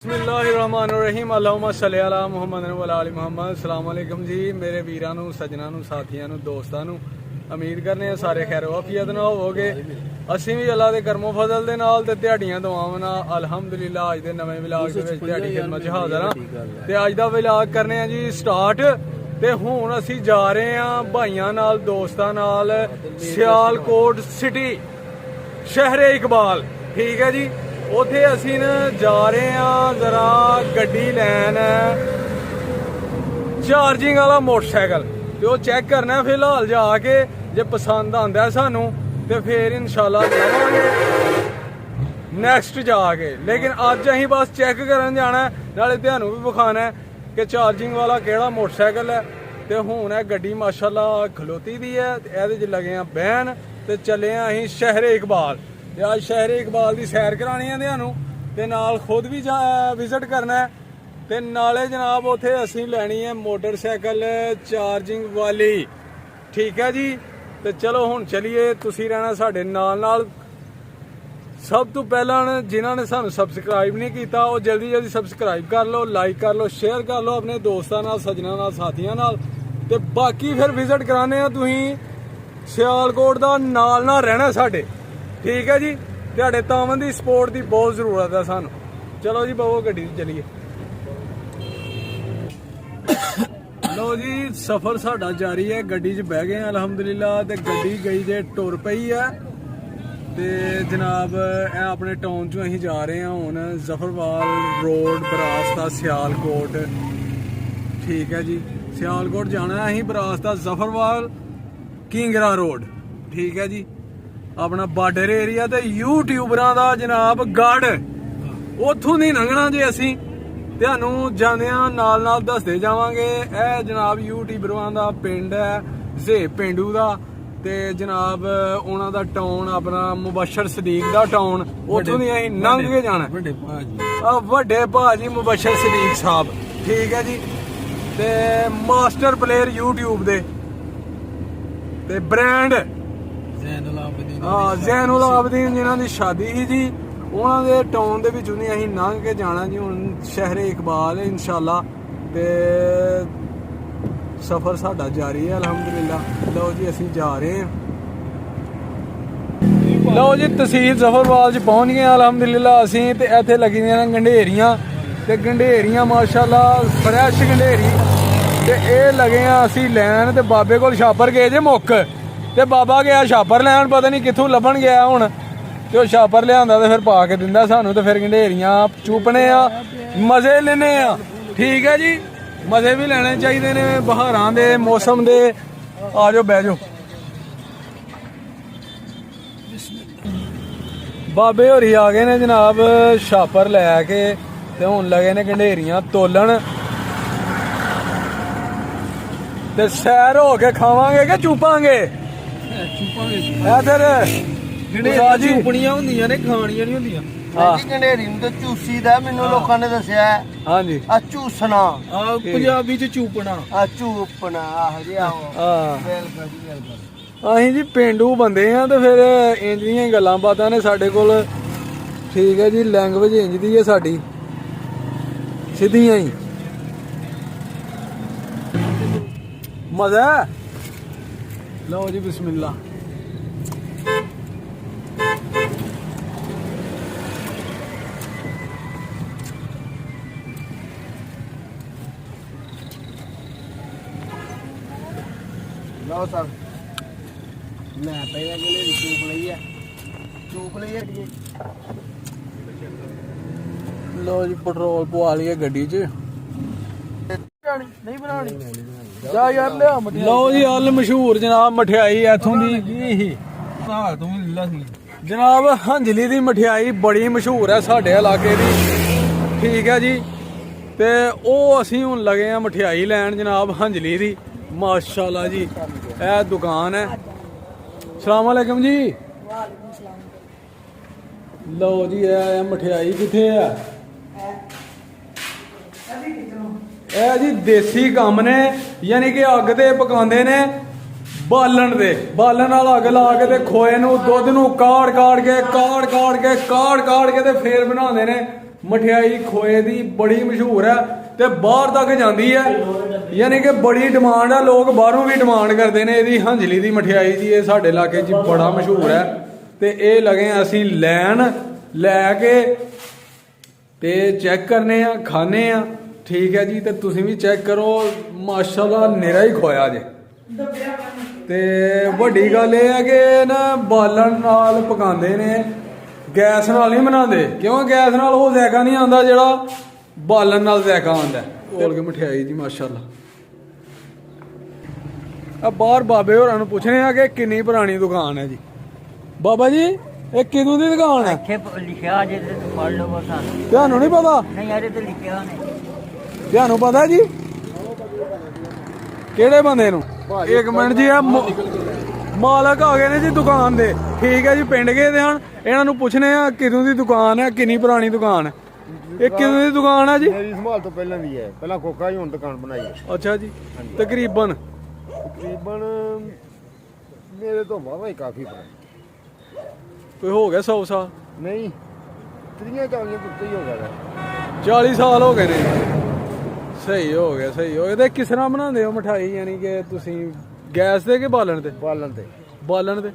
बिस्मिल्लाहिर्रहमानिर्रहीम अल्लाहुम्मा सल्ली अला मुहम्मद व अला आलि मुहम्मद। अस्सलाम वालेकुम जी मेरे वीरां नूं सज्जनां नूं साथियां नूं दोस्तां नूं उम्मीद करने आ सारे खैर वाफियत नाल होवोगे। ਅਸੀਂ ਵੀ ਅੱਲਾ ਦੇ ਕਰਮੋ ਫਜ਼ਲ ਦੇ ਨਾਲ ਤੇ ਤੁਹਾਡੀਆਂ ਦੁਆਵਾਂ ਨਾਲ ਅਲਹਮਦੁਲਿਲਾ ਅੱਜ ਦੇ ਨਵੇਂ ਵਲੌਗ ਦੇ ਵਿੱਚ ਤੁਹਾਡੀ ਖਿਦਮਤ 'ਚ ਹਾਜ਼ਰ ਹਾਂ ਤੇ ਅੱਜ ਦਾ ਵਲੌਗ ਕਰਨੇ ਆ ਜੀ ਸਟਾਰਟ। ਤੇ ਹੁਣ ਅਸੀਂ ਜਾ ਰਹੇ ਹਾਂ ਭਾਈਆਂ ਨਾਲ ਦੋਸਤਾਂ ਨਾਲ ਸਿਆਲਕੋਟ ਸਿਟੀ ਸ਼ਹਿਰੇ ਇਕਬਾਲ, ਠੀਕ ਹੈ ਜੀ। ਉੱਥੇ ਅਸੀਂ ਨਾ ਜਾ ਰਹੇ ਹਾਂ ਜ਼ਰਾ ਗੱਡੀ ਲੈਣ ਚਾਰजिंग वाला मोटरसाइकिल ਤੇ ਉਹ ਚੈੱਕ ਕਰਨਾ ਫਿਲਹਾਲ ਜਾ ਕੇ। ਜੇ ਪਸੰਦ ਆਂਦਾ ਸਾਨੂੰ ਤੇ ਫਿਰ ਇਨਸ਼ਾਅੱਲਾ ਜਾਵਾਂਗੇ ਨੈਕਸਟ ਜਾ ਕੇ। ਲੇਕਿਨ ਅੱਜ ਅਸੀਂ ਬਸ ਚੈੱਕ ਕਰਨ ਜਾਣਾ, ਨਾਲੇ ਤੁਹਾਨੂੰ ਵੀ ਵਿਖਾਣਾ ਕਿ ਚਾਰजिंग वाला ਕਿਹੜਾ ਮੋਟਰਸਾਈਕਲ ਹੈ। ਤੇ ਹੁਣ ਇਹ ਗੱਡੀ ਮਾਸ਼ਾਅੱਲਾ ਖਲੋਤੀ ਦੀ ਹੈ ਤੇ ਇਹਦੇ 'ਚ ਲੱਗੇ ਆ ਬਹਿਣ ਤੇ ਚੱਲੇ ਆ ਅਸੀਂ ਸ਼ਹਿਰੇ ਇਕਬਾਲ। ਤੇ ਅੱਜ ਸ਼ਹਿਰੇ ਇਕਬਾਲ ਦੀ ਸੈਰ ਕਰਾਣੀ ਹੈ ਤੁਹਾਨੂੰ ਤੇ ਨਾਲ ਖੁਦ ਵੀ ਵਿਜ਼ਿਟ ਕਰਨਾ ਹੈ ਤੇ ਨਾਲੇ ਜਨਾਬ ਉੱਥੇ ਅਸੀਂ ਲੈਣੀ ਹੈ ਮੋਟਰਸਾਈਕਲ ਚਾਰजिंग ਵਾਲੀ, ਠੀਕ ਹੈ ਜੀ। ਤੇ ਚਲੋ ਹੁਣ ਚਲੀਏ, ਤੁਸੀਂ ਰਹਿਣਾ ਸਾਡੇ ਨਾਲ। ਸਭ ਤੋਂ ਪਹਿਲਾਂ ਜਿਨ੍ਹਾਂ ਨੇ ਸਾਨੂੰ ਸਬਸਕ੍ਰਾਈਬ ਨਹੀਂ ਕੀਤਾ ਉਹ ਜਲਦੀ ਸਬਸਕ੍ਰਾਈਬ ਕਰ ਲਓ, ਲਾਈਕ ਕਰ ਲਓ, ਸ਼ੇਅਰ ਕਰ ਲਓ ਆਪਣੇ ਦੋਸਤਾਂ ਨਾਲ, ਸੱਜਣਾਂ ਨਾਲ, ਸਾਥੀਆਂ ਨਾਲ। ਤੇ ਬਾਕੀ ਫਿਰ ਵਿਜ਼ਿਟ ਕਰਾਣੇ ਆ ਤੁਸੀਂ ਸਿਆਲਕੋਟ ਦਾ ਨਾਲ ਰਹਿਣਾ ਸਾਡੇ, ਠੀਕ ਹੈ ਜੀ। ਤੁਹਾਡੇ ਤਾਵਨ ਦੀ ਸਪੋਰਟ ਦੀ ਬਹੁਤ ਜ਼ਰੂਰਤ ਹੈ ਸਾਨੂੰ। ਚਲੋ ਜੀ ਬਾਬੂ ਗੱਡੀ 'ਚ ਚਲੀਏ। ਲੋ ਜੀ ਸਫ਼ਰ ਸਾਡਾ ਜਾਰੀ ਹੈ, ਗੱਡੀ 'ਚ ਬਹਿ ਗਏ ਅਲਹਮਦੁਲਿਲਾ। ਤੇ ਗੱਡੀ ਗਈ ਜੇ ਟੁਰ ਪਈ ਹੈ ਤੇ ਜਨਾਬ ਇਹ ਆਪਣੇ ਟਾਊਨ 'ਚੋਂ ਅਸੀਂ ਜਾ ਰਹੇ ਹਾਂ ਹੁਣ ਜ਼ਫਰਵਾਲ ਰੋਡ ਬਰਾਸਤਾ ਸਿਆਲਕੋਟ, ਠੀਕ ਹੈ ਜੀ। ਸਿਆਲਕੋਟ ਜਾਣਾ ਅਸੀਂ ਬਰਾਸਤਾ ਜ਼ਫਰਵਾਲ ਕਿੰਗਰਾ ਰੋਡ, ਠੀਕ ਹੈ ਜੀ। ਆਪਣਾ ਬਾਰਡਰ ਏਰੀਆ ਤੇ ਯੂਟਿਊਬਰਾਂ ਦਾ ਜਨਾਬ ਗੜ ਉੱਥੋਂ ਦੀ ਲੰਘਣਾ ਜੇ ਅਸੀਂ ਤੁਹਾਨੂੰ ਜਾਂਦਿਆਂ ਨਾਲ ਦੱਸਦੇ ਜਾਵਾਂਗੇ। ਇਹ ਜਨਾਬ ਯੂਟਿਊਬਰਾਂ ਦਾ ਪਿੰਡ ਹੈ ਜ਼ੇ ਪਿੰਡੂ ਦਾ ਤੇ ਜਨਾਬ ਉਹਨਾਂ ਦਾ ਟਾਊਨ ਆਪਣਾ ਮੁਬਸ਼ਰ ਸਦੀਕ ਦਾ ਟਾਊਨ, ਉੱਥੋਂ ਦੀ ਅਸੀਂ ਲੰਘ ਕੇ ਜਾਣਾ। ਵੱਡੇ ਭਾਜੀ ਮੁਬਸ਼ਰ ਸਦੀਕ ਸਾਹਿਬ, ਠੀਕ ਹੈ ਜੀ। ਤੇ ਮਾਸਟਰ ਪਲੇਅਰ ਯੂਟਿਊਬ ਦੇ ਤੇ ਬ੍ਰਾਂਡ ਜ਼ੈਨੁਲ ਆਬਦੀਨ ਜਿਨ੍ਹਾਂ ਦੀ ਸ਼ਾਦੀ ਸੀ ਜੀ, ਉਹਨਾਂ ਦੇ ਟਾਊਨ ਦੇ ਵਿੱਚੋਂ ਦੀ ਅਸੀਂ ਲੰਘ ਕੇ ਜਾਣਾ ਜੀ ਹੁਣ ਸ਼ਹਿਰੇ ਇਕਬਾਲ ਇਨਸ਼ਾਅੱਲਾ। ਤੇ ਸਫ਼ਰ ਸਾਡਾ ਜਾਰੀ ਹੈ ਅਲਹਮਦੁਲਿਲਾ। ਲਓ ਜੀ ਅਸੀਂ ਜਾ ਰਹੇ ਹਾਂ। ਲਓ ਜੀ ਤਹਿਸੀਲ ਜ਼ਫਰਵਾਲ 'ਚ ਪਹੁੰਚ ਗਏ ਅਲਹਮਦੁਲਿਲਾ ਅਸੀਂ। ਤੇ ਇੱਥੇ ਲੱਗੀਆਂ ਨੇ ਗੰਢੇਰੀਆਂ ਤੇ ਗੰਢੇਰੀਆਂ ਮਾਸ਼ਾਅੱਲਾ ਫਰੈਸ਼ ਗੰਢੇਰੀ। ਤੇ ਇਹ ਲੱਗੇ ਆ ਅਸੀਂ ਲੈਣ ਤੇ ਬਾਬੇ ਕੋਲ ਛਾਪਰ ਗਏ ਜੇ ਮੁੱਕ ਤੇ ਬਾਬਾ ਗਿਆ ਛਾਪਰ ਲੈਣ, ਪਤਾ ਨਹੀਂ ਕਿੱਥੋਂ ਲੱਭਣ ਗਿਆ ਹੁਣ। ਤੇ ਉਹ ਛਾਪਰ ਲਿਆਂਦਾ ਤੇ ਫਿਰ ਪਾ ਕੇ ਦਿੰਦਾ ਸਾਨੂੰ। ਤੇ ਫਿਰ ਗੰਢੇਰੀਆਂ ਚੂਪਣੇ ਆ, ਮਜ਼ੇ ਲੈਣੇ ਆ, ਠੀਕ ਹੈ ਜੀ। ਮਜ਼ੇ ਵੀ ਲੈਣੇ ਚਾਹੀਦੇ ਨੇ ਬਹਾਰਾਂ ਦੇ ਮੌਸਮ ਦੇ। ਆ ਜਾਓ ਬਹਿ ਜਾਓ। ਬਾਬੇ ਹੋਰੀ ਆ ਗਏ ਨੇ ਜਨਾਬ ਛਾਪਰ ਲੈ ਕੇ ਤੇ ਹੁਣ ਲੱਗੇ ਨੇ ਗੰਢੇਰੀਆਂ ਤੋਲਣ। ਤੇ ਸੈਰ ਹੋ ਕੇ ਖਾਵਾਂਗੇ ਕਿ ਚੂਪਾਂਗੇ? ਚੂਪਣੀਆਂ ਹੁੰਦੀਆਂ ਨੇ, ਖਾਣੀਆਂ ਨਹੀਂ ਹੁੰਦੀਆਂ। ਗੰਢੇਰੀ ਨੂੰ ਤਾਂ ਚੂਸੀ ਦਾ ਮੈਨੂੰ ਲੋਕਾਂ ਨੇ ਦੱਸਿਆ। ਹਾਂਜੀ ਆ ਚੂਸਣਾ ਪੰਜਾਬੀ ਚ ਚੂਪਣਾ, ਆ ਚੂਪਣਾ ਆਹੋ ਜੀ। ਆਹੋ ਅਸੀਂ ਜੀ ਪੇਂਡੂ ਬੰਦੇ ਆ ਤੇ ਫਿਰ ਇੰਜ ਦੀਆਂ ਗੱਲਾਂ ਬਾਤਾਂ ਨੇ ਸਾਡੇ ਕੋਲ, ਠੀਕ ਹੈ ਜੀ। ਲੈਂਗੁਏਜ ਇੰਜ ਦੀ ਹੈ ਸਾਡੀ, ਸਿੱਧੀਆਂ ਹੀ। ਮਜ਼ਾ। ਲਓ ਜੀ ਬਿਸਮਿਲ੍ਲਾ। ਲਓ ਸਰ ਲੈ ਪਈ ਗਲੇ ਚੂਪ ਲਈ ਹੈ, ਚੂਪ ਲਈ ਹੈ। ਲਓ ਜੀ ਪੈਟਰੋਲ ਪਵਾ ਲਈਏ ਗੱਡੀ 'ਚ। ਨਹੀਂ ਬਣਾਉਣੀ ਜਾ ਯਾਰ ਲਿਆ। ਲਓ ਜੀ ਅਲ ਮਸ਼ਹੂਰ ਜਨਾਬ ਮਠਿਆਈ ਇੱਥੋਂ ਦੀ ਜਨਾਬ ਹੰਜਲੀ ਦੀ ਮਠਿਆਈ ਬੜੀ ਮਸ਼ਹੂਰ ਹੈ ਸਾਡੇ ਇਲਾਕੇ ਦੀ, ਠੀਕ ਹੈ ਜੀ। ਤੇ ਉਹ ਅਸੀਂ ਹੁਣ ਲੱਗੇ ਆ ਮਠਿਆਈ ਲੈਣ ਜਨਾਬ ਹੰਜਲੀ ਦੀ ਮਾਸ਼ਾਅੱਲਾ ਜੀ। ਇਹ ਦੁਕਾਨ ਹੈ। ਸਲਾਮ ਵਾਲੇਕਮ ਜੀ। ਲਓ ਜੀ ਇਹ ਮਠਿਆਈ ਕਿੱਥੇ ਆ? ਇਹ ਜੀ ਦੇਸੀ ਕੰਮ ਨੇ, ਯਾਨੀ ਕਿ ਅੱਗ ਤੇ ਪਕਾਉਂਦੇ ਨੇ ਬਾਲਣ ਨਾਲ ਅੱਗ ਲਾ ਕੇ ਤੇ ਖੋਏ ਨੂੰ ਦੁੱਧ ਨੂੰ ਕਾੜ ਕੇ ਤੇ ਫੇਰ ਬਣਾਉਂਦੇ ਨੇ ਮਠਿਆਈ ਖੋਏ ਦੀ ਬੜੀ ਮਸ਼ਹੂਰ ਹੈ ਤੇ ਬਾਹਰ ਤੱਕ ਜਾਂਦੀ ਹੈ, ਯਾਨੀ ਕਿ ਬੜੀ ਡਿਮਾਂਡ ਹੈ, ਲੋਕ ਬਾਹਰੋਂ ਵੀ ਡਿਮਾਂਡ ਕਰਦੇ ਨੇ ਇਹਦੀ ਹੰਜਲੀ ਦੀ ਮਠਿਆਈ ਦੀ। ਇਹ ਸਾਡੇ ਇਲਾਕੇ 'ਚ ਬੜਾ ਮਸ਼ਹੂਰ ਹੈ ਤੇ ਇਹ ਲਗੇ ਅਸੀਂ ਲੈਣ ਲੈ ਕੇ ਤੇ ਚੈੱਕ ਕਰਨੇ ਆ, ਖਾਣੇ ਆ, ਠੀਕ ਹੈ ਜੀ। ਤੇ ਤੁਸੀਂ ਵੀ ਚੈੱਕ ਕਰੋ, ਮਾਸ਼ਾਅੱਲਾ ਨਿਰਾ ਹੀ ਖੋਇਆ ਜੇ। ਤੇ ਵੱਡੀ ਗੱਲ ਇਹ ਹੈ ਕਿ ਨਾ ਬਾਲਣ ਨਾਲ ਪਕਾਉਂਦੇ ਨੇ, ਗੈਸ ਨਾਲ ਨਹੀਂ ਬਣਾਉਂਦੇ, ਕਿਉਂ ਗੈਸ ਨਾਲ ਉਹ ਜ਼ਾਇਕਾ ਨਹੀਂ ਆਉਂਦਾ ਜਿਹੜਾ ਬਾਲਣ ਨਾਲ ਜ਼ਾਇਕਾ ਆਉਂਦਾ। ਖੋਲ ਕੇ ਮਠਿਆਈ ਜੀ ਮਾਸ਼ਾਅੱਲਾ। ਆ ਬਾਹਰ ਬਾਬੇ ਹੋਰਾਂ ਨੂੰ ਪੁੱਛਣੇ ਆ ਕਿ ਕਿੰਨੀ ਪੁਰਾਣੀ ਦੁਕਾਨ ਹੈ ਜੀ। ਬਾਬਾ ਜੀ ਇਹ ਕਿਦੋਂ ਦੀ ਦੁਕਾਨ ਹੈ? ਇੱਥੇ ਲਿਖਿਆ ਜੇ ਤੇ ਪੜ ਲਓ ਸਾਨੂੰ। ਤੁਹਾਨੂੰ ਨਹੀਂ ਪਤਾ? ਨਹੀਂ ਯਾਰ ਇਹ ਤੇ ਲਿਖਿਆ ਨਹੀਂ। ਤੁਹਾਨੂੰ ਪਤਾ ਜੀ ਕਿਹੜੇ ਬੰਦੇ ਨੂੰ? ਇੱਕ ਮਿੰਟ ਜੀ, ਆ ਮਾਲਕ ਆ ਗਏ ਨੇ ਜੀ ਦੁਕਾਨ ਦੇ, ਠੀਕ ਹੈ ਜੀ। ਪਿੰਡ ਗਏ ਦੇ ਹਨ, ਇਹਨਾਂ ਨੂੰ ਪੁੱਛਣੇ ਆ ਕਿਦੋਂ ਦੀ ਦੁਕਾਨ ਹੈ, ਕਿੰਨੀ ਪੁਰਾਣੀ ਦੁਕਾਨ ਹੈ। ਇਹ ਕਿਦੋਂ ਦੀ ਦੁਕਾਨ ਹੈ ਜੀ? ਮੇਰੀ ਸੰਭਾਲ ਤੋਂ ਪਹਿਲਾਂ ਦੀ ਹੈ, ਪਹਿਲਾਂ ਕੋਕਾ ਹੀ ਹੁਣ ਦੁਕਾਨ ਬਣਾਈ ਹੈ। ਅੱਛਾ ਜੀ, ਤਕਰੀਬਨ ਮੇਰੇ ਤੋਂ ਵਾਵਾ ਹੀ ਕਾਫੀ ਪੁਰਾਣੀ। ਕੋਈ ਹੋ ਗਿਆ 100 ਸਾਲ? ਨਹੀਂ 30-40 ਕੁੱਤੇ ਹੀ ਹੋ ਗਿਆ 40 ਸਾਲ ਹੋ ਗਏ ਨੇ। ਸਹੀ ਹੋ ਗਿਆ, ਸਹੀ ਹੋ ਗਿਆ। ਤੇ ਕਿਸ ਤਰ੍ਹਾਂ ਬਣਾਉਂਦੇ ਹੋ ਮਠਾਈ, ਯਾਨੀ ਕਿ ਤੁਸੀਂ ਗੈਸ ਤੇ ਕਿ ਬਾਲਣ ਤੇ? ਬਾਲਣ ਤੇ। ਬਾਲਣ ਤੇ?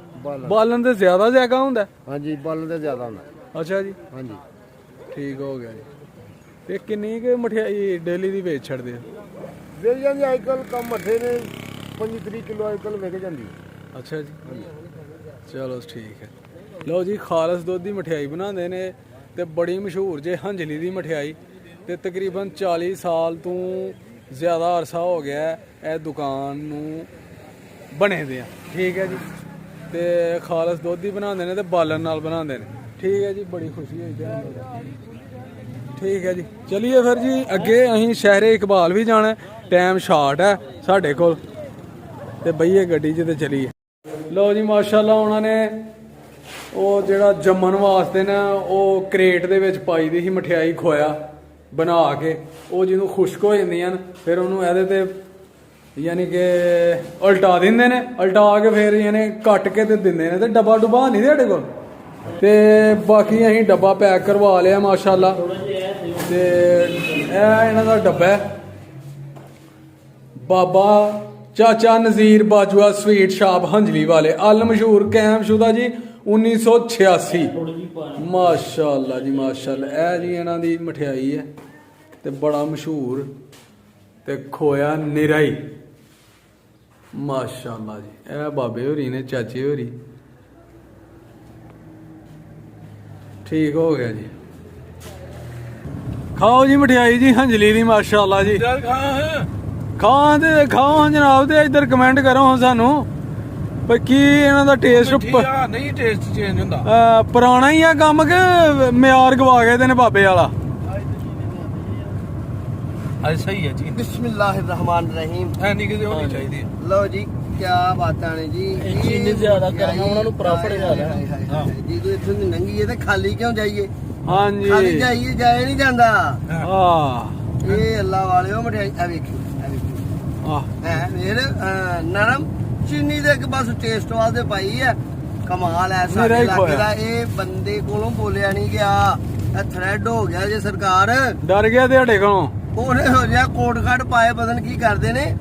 ਬਾਲਣ ਤੇ ਜ਼ਿਆਦਾ ਜ਼ਾਇਕਾ ਹੁੰਦਾ? ਹਾਂਜੀ ਬਾਲਣ ਤੇ ਜ਼ਿਆਦਾ ਹੁੰਦਾ। ਅੱਛਾ ਜੀ, ਹਾਂਜੀ ਠੀਕ ਹੋ ਗਿਆ ਜੀ। ਤੇ ਕਿੰਨੀ ਕੁ ਮਠਿਆਈ ਡੇਲੀ ਦੀ ਵੇਚ ਛੱਡਦੇ ਹੋ? ਵੇਚ ਜਾਂਦੀ ਅੱਜ ਕੱਲ ਕੰਮ ਮੱਠੇ ਨੇ 25-30 ਕਿਲੋ ਅੱਜ ਕੱਲ ਵਿਕ ਜਾਂਦੀ। ਅੱਛਾ ਜੀ, ਚਲੋ ਠੀਕ ਹੈ। ਲਓ ਜੀ, ਖਾਲਸ ਦੁੱਧ ਦੀ ਮਠਿਆਈ ਬਣਾਉਂਦੇ ਨੇ ਤੇ ਬੜੀ ਮਸ਼ਹੂਰ ਜੇ ਹੰਜਲੀ ਦੀ ਮਠਿਆਈ। ਤੇ ਤਕਰੀਬਨ 40 ਸਾਲ ਤੋਂ ਜ਼ਿਆਦਾ ਅਰਸਾ ਹੋ ਗਿਆ ਇਹ ਦੁਕਾਨ ਨੂੰ ਬਣੇ ਦੇ ਆ, ਠੀਕ ਹੈ ਜੀ। ਤੇ ਖਾਲਸ ਦੁੱਧ ਦੀ ਬਣਾਉਂਦੇ ਨੇ ਤੇ ਬਾਲਣ ਨਾਲ ਬਣਾਉਂਦੇ ਨੇ, ਠੀਕ ਹੈ ਜੀ। ਬੜੀ ਖੁਸ਼ੀ ਹੋਈ ਤੁਹਾਨੂੰ, ਠੀਕ ਹੈ ਜੀ। ਚਲਿਏ ਫਿਰ ਜੀ ਅੱਗੇ, ਅਸੀਂ ਸ਼ਹਿਰੇ ਇਕਬਾਲ ਵੀ ਜਾਣਾ, ਟਾਈਮ ਸ਼ਾਰਟ ਹੈ ਸਾਡੇ ਕੋਲ, ਤੇ ਬਈਏ ਗੱਡੀ 'ਚ ਤੇ ਚਲੀਏ। ਲਓ ਜੀ ਮਾਸ਼ਾਅੱਲਾ, ਉਹਨਾਂ ਨੇ ਉਹ ਜਿਹੜਾ ਜੰਮਣ ਵਾਸਤੇ ਨਾ ਉਹ ਕਰੇਟ ਦੇ ਵਿੱਚ ਪਾਈ ਦੀ ਸੀ ਮਠਿਆਈ ਖੋਇਆ ਬਣਾ ਕੇ। ਉਹ ਜਿਹਨੂੰ ਖੁਸ਼ਕ ਹੋ ਜਾਂਦੀਆਂ ਨੇ ਫਿਰ ਉਹਨੂੰ ਇਹਦੇ ਤੇ ਯਾਨੀ ਕਿ ਉਲਟਾ ਦਿੰਦੇ ਨੇ, ਉਲਟਾ ਕੇ ਫਿਰ ਯਾਨੀ ਕੱਟ ਕੇ ਤੇ ਦਿੰਦੇ ਨੇ। ਤੇ ਡੱਬਾ ਡੁੱਬਾ ਨਹੀਂ ਸਾਡੇ ਕੋਲ, ਤੇ ਬਾਕੀ ਅਸੀਂ ਡੱਬਾ ਪੈਕ ਕਰਵਾ ਲਿਆ ਮਾਸ਼ਾਅੱਲਾ। ਤੇ ਇਹ ਇਹਨਾਂ ਦਾ ਡੱਬਾ ਹੈ, ਬਾਬਾ ਚਾਚਾ ਨਜ਼ੀਰ ਬਾਜਵਾ ਸਵੀਟ ਸ਼ਾਪ ਹੰਜਲੀ ਵਾਲੇ, ਅਲ ਮਸ਼ਹੂਰ ਕਾਇਮ ਸ਼ੁਦਾ ਜੀ 1986। ਮਾਸ਼ਾਅੱਲਾ ਜੀ ਮਾਸ਼ਾਅੱਲਾ। ਇਹ ਜੀ ਇਹਨਾਂ ਦੀ ਮਠਿਆਈ ਹੈ ਤੇ ਬੜਾ ਮਸ਼ਹੂਰ ਤੇ ਖੋਇਆ ਨਿਰਾਈ ਮਾਸ਼ਾਅੱਲਾ ਜੀ। ਇਹ ਬਾਬੇ ਹੋਰੀ ਨੇ, ਚਾਚੇ ਹੋਰੀ, ਠੀਕ ਹੋ ਗਿਆ ਜੀ। ਖਾਓ ਜੀ ਮਠਿਆਈ ਜੀ ਹੰਜਲੀ ਦੀ ਮਾਸ਼ਾਅੱਲਾ ਜੀ। ਖਾਂ ਤੇ ਖਾਓ ਜਨਾਬ, ਤੇ ਇੱਧਰ ਕਮੈਂਟ ਕਰੋ ਹੁਣ ਸਾਨੂੰ ਪਰ ਕੀ ਇਹਨਾਂ ਦਾ ਟੇਸਟ ਨਹੀਂ ਟੇਸਟ ਚੇਂਜ ਹੁੰਦਾ, ਪੁਰਾਣਾ ਹੀ ਆ ਕੰਮ ਕਿ ਮਿਆਰ ਗਵਾ ਗਏ ਤੇ ਨੇ ਬਾਬੇ ਵਾਲਾ? ਅੱਜ ਸਹੀ ਹੈ ਜੀ। ਬਿਸਮਿल्लाहिर्रहमानिर्रहीम। ਐ ਨਹੀਂ ਕਿਤੇ ਹੋਣੀ ਚਾਹੀਦੀ। ਲਓ ਜੀ ਕੀ ਬਾਤਾਂ ਨੇ ਜੀ। ਚੀਨੀ ਜ਼ਿਆਦਾ ਕਰਨਾ ਉਹਨਾਂ ਨੂੰ ਪ੍ਰੋਫਿਟ ਜ਼ਿਆਦਾ ਹਾਂ ਜੀ। ਤੂੰ ਇੱਥੋਂ ਦੀ ਲੰਘੀਏ ਤੇ ਖਾਲੀ ਕਿਉਂ ਜਾਈਏ? ਹਾਂਜੀ, ਖਾਲੀ ਜਾਈਏ, ਜਾਏ ਨਹੀਂ ਜਾਂਦਾ। ਹਾਂ ਇਹ ਅੱਲਾ ਵਾਲਿਓ ਮਠਿਆਈ ਆ ਵੇਖੀ, ਆ ਵੇਖੀ ਹੈ ਮੇਰ ਨਰਮ ਚੀਨੀ ਦੇ ਇੱਕ ਬਸ ਟੇਸਟ ਵਾਸਤੇ ਪਾਈ ਹੈ। ਕਮਾਲ ਹੈ ਸਾਡੇ ਇਲਾਕੇ ਦਾ। ਇਹ ਬੰਦੇ ਕੋਲੋਂ ਬੋਲਿਆ ਨਹੀਂ ਗਿਆ, ਇਹ ਥ੍ਰੈਡ ਹੋ ਗਿਆ ਜੇ ਸਰਕਾਰ ਡਰ ਗਿਆ ਤੁਹਾਡੇ ਕੋਲੋਂ। ਉਹਨੇ ਹੋ ਜਾ ਕੋਟ ਕਾਟ ਪਾਏ, ਪਤਾ ਨਹੀਂ ਕੀ ਕਰਦੇ ਨੇ।